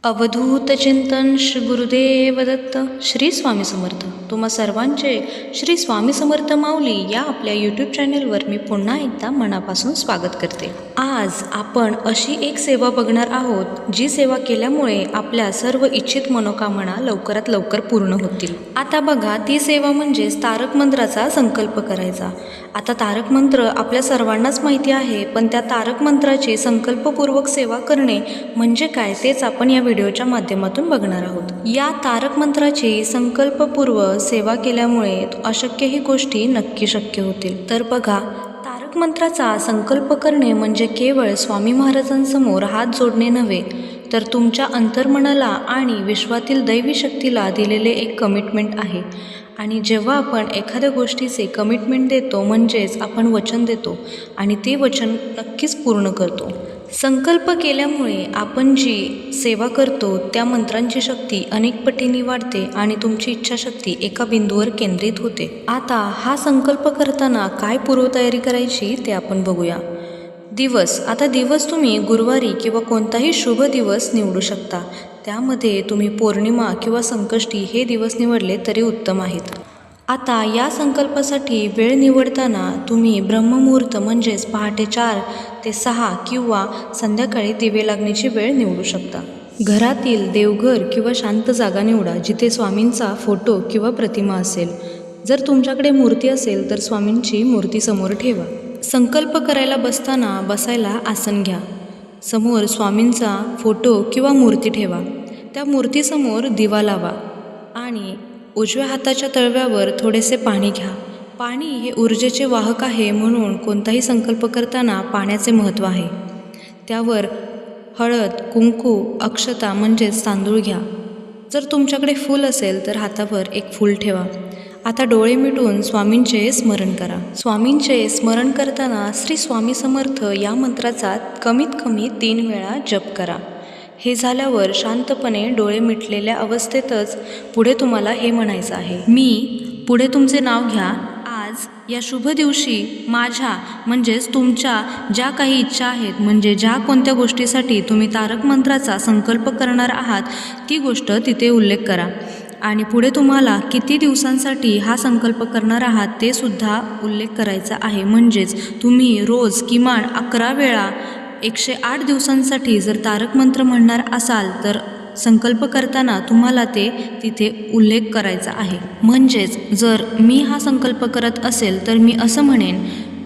अवधूत चिंतन श्री गुरुदेव दत्त श्री स्वामी समर्थ. तुम्हा सर्वांचे श्री स्वामी समर्थ माऊली या आपल्या यूट्यूब चॅनेलवर मी पुन्हा एकदा मनापासून स्वागत करते. आज आपण अशी एक सेवा बघणार आहोत जी सेवा केल्यामुळे आपल्या सर्व इच्छित मनोकामना लवकरात लवकर पूर्ण होतील. आता बघा, ती सेवा म्हणजेच तारक मंत्राचा संकल्प करायचा. आता तारक मंत्र आपल्या सर्वांनाच माहिती आहे, पण त्या तारक मंत्राची संकल्पपूर्वक सेवा करणे म्हणजे काय तेच आपण या व्हिडिओच्या माध्यमातून बघणार आहोत. या तारक मंत्राची संकल्पपूर्व सेवा केल्यामुळे अशक्यही गोष्टी नक्की शक्य होतील. तर बघा, तारक मंत्राचा संकल्प करणे म्हणजे केवळ स्वामी महाराजांसमोर हात जोडणे नव्हे, तर तुमच्या अंतर्मनाला आणि विश्वातील दैवी शक्तीला दिलेले एक कमिटमेंट आहे. आणि जेव्हा आपण एखाद्या गोष्टीचे कमिटमेंट देतो म्हणजेच आपण वचन देतो आणि ते वचन नक्कीच पूर्ण करतो. संकल्प केल्यामुळे आपण जी सेवा करतो त्या मंत्रांची शक्ती अनेक पटींनी वाढते आणि तुमची इच्छाशक्ती एका बिंदूवर केंद्रित होते. आता हा संकल्प करताना काय पूर्वतयारी करायची ते आपण बघूया. दिवस. आता दिवस तुम्ही गुरुवारी किंवा कोणताही शुभ दिवस निवडू शकता. त्यामध्ये तुम्ही पौर्णिमा किंवा संकष्टी हे दिवस निवडले तरी उत्तम आहेत. आता या संकल्पासाठी वेळ निवडताना तुम्ही ब्रह्ममुहूर्त म्हणजेच पहाटे 4 ते 6 किंवा संध्याकाळी दिवे लागण्याची वेळ निवडू शकता. घरातील देवघर किंवा शांत जागा निवडा जिथे स्वामींचा फोटो किंवा प्रतिमा असेल. जर तुमच्याकडे मूर्ती असेल तर स्वामींची मूर्ती समोर ठेवा. संकल्प करायला बसताना बसायला आसन घ्या. समोर स्वामींचा फोटो किंवा मूर्ती ठेवा. त्या मूर्तीसमोर दिवा लावा आणि उजव्या हाताच्या तळव्यावर थोडेसे पाणी घ्या. पाणी हे ऊर्जेचे वाहक आहे, म्हणून कोणताही संकल्प करताना पाण्याचे महत्त्व आहे. त्यावर हळद, कुंकू, अक्षता म्हणजेच तांदूळ घ्या. जर तुमच्याकडे फूल असेल तर हातावर एक फूल ठेवा. आता डोळे मिटून स्वामींचे स्मरण करा. स्वामींचे स्मरण करताना श्री स्वामी समर्थ या मंत्राचा कमीत कमी 3 वेळा जप करा. हे झाल्यावर शांतपणे डोळे मिटलेल्या अवस्थेतच पुढे तुम्हाला हे म्हणायचं आहे. मी पुढे तुमचे नाव घ्या. आज या शुभ दिवशी माझ्या म्हणजेच तुमच्या ज्या काही इच्छा आहेत, म्हणजे ज्या कोणत्या गोष्टीसाठी तुम्ही तारक मंत्राचा संकल्प करणार आहात ती गोष्ट तिथे उल्लेख करा. आणि पुढे तुम्हाला किती दिवसांसाठी हा संकल्प करणार आहात ते सुद्धा उल्लेख करायचा आहे. म्हणजेच तुम्ही रोज किमान 11 वेळा 108 दिवसांसाठी जर तारक मंत्र म्हणणार असाल तर संकल्प करताना तुम्हाला ते तिथे उल्लेख करायचा आहे. म्हणजेच जर मी हा संकल्प करत असेल तर मी असं म्हणेन,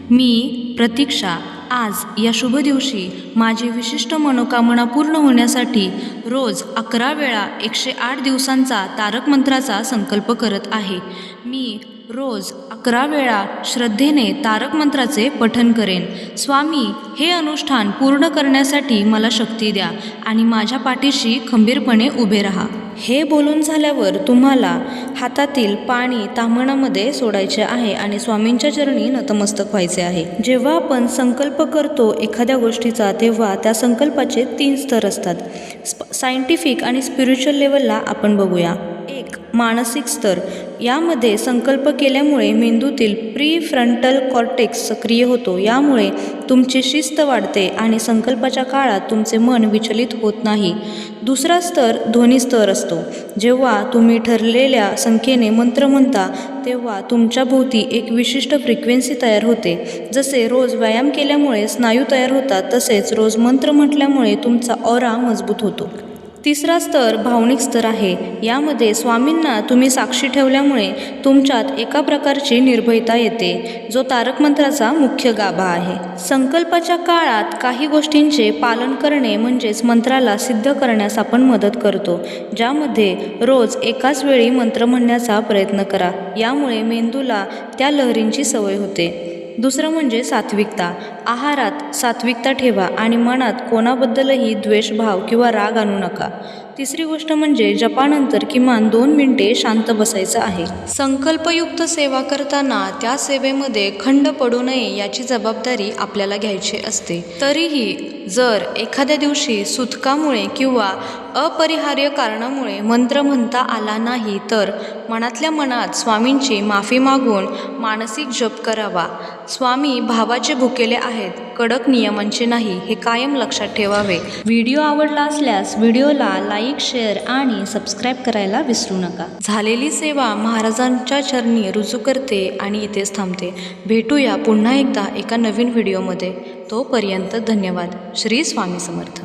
मी प्रतीक्षा आज या शुभ दिवशी माझी विशिष्ट मनोकामना पूर्ण होण्यासाठी रोज 11 वेळा 108 दिवसांचा तारक मंत्राचा संकल्प करत आहे. मी रोज 11 वेळा श्रद्धेने तारक मंत्राचे पठण करेन. स्वामी, हे अनुष्ठान पूर्ण करण्यासाठी मला शक्ती द्या आणि माझ्या पाठीशी खंबीरपणे उभे राहा. हे बोलून झाल्यावर तुम्हाला हातातील पाणी ताम्हणामध्ये सोडायचे आहे आणि स्वामींच्या चरणी नतमस्तक व्हायचे आहे. जेव्हा आपण संकल्प करतो एखाद्या गोष्टीचा तेव्हा त्या संकल्पाचे 3 स्तर असतात. सायंटिफिक आणि स्पिरिच्युअल लेवलला आपण बघूया. 1. मानसिक स्तर. यामध्ये संकल्प केल्यामुळे मेंदूतील प्रीफ्रंटल कॉर्टेक्स सक्रिय होतो. यामुळे तुमची शिस्त वाढते आणि संकल्पाच्या काळात तुमचे मन विचलित होत नाही. दुसरा स्तर ध्वनी स्तर असतो. जेव्हा तुम्ही ठरलेल्या संख्येने मंत्र म्हणता तेव्हा तुमच्या भोवती एक विशिष्ट फ्रिक्वेन्सी तयार होते. जसे रोज व्यायाम केल्यामुळे स्नायू तयार होतात, तसेच रोज मंत्र म्हटल्यामुळे तुमचा ऑरा मजबूत होतो. तिसरा स्तर भावनिक स्तर आहे. यामध्ये स्वामींना तुम्ही साक्षी ठेवल्यामुळे तुमच्यात एका प्रकारची निर्भयता येते, जो तारक मंत्राचा मुख्य गाभा आहे. संकल्पाच्या काळात काही गोष्टींचे पालन करणे म्हणजेच मंत्राला सिद्ध करण्यास आपण मदत करतो, ज्यामध्ये रोज एकाच वेळी मंत्र म्हणण्याचा प्रयत्न करा. यामुळे मेंदूला त्या लहरींची सवय होते. दुसरं म्हणजे सात्विकता. आहारात सात्विकता ठेवा आणि मनात कोणाबद्दलही द्वेषभाव किंवा राग आणू नका. तिसरी गोष्ट म्हणजे जपानंतर किमान 2 मिनिटे शांत बसायचं आहे. संकल्पयुक्त सेवा करताना त्या सेवेमध्ये खंड पडू नये याची जबाबदारी आपल्याला घ्यायची असते. तरीही जर एखाद्या दिवशी सुतकामुळे किंवा अपरिहार्य कारणामुळे मंत्र म्हणता आला नाही तर मनातल्या मनात स्वामींची माफी मागून मानसिक जप करावा. स्वामी भावाचे भुकेले आहेत आहेत, कडक नियमांचे नाही, हे कायम लक्षात ठेवावे. व्हिडिओ आवडला असल्यास व्हिडिओला लाईक, शेअर आणि सबस्क्राईब करायला विसरू नका. झालेली सेवा महाराजांच्या चरणी रुजू करते आणि इथेच थांबते. भेटूया पुन्हा एकदा एका नवीन व्हिडिओमध्ये. तोपर्यंत धन्यवाद. श्री स्वामी समर्थ.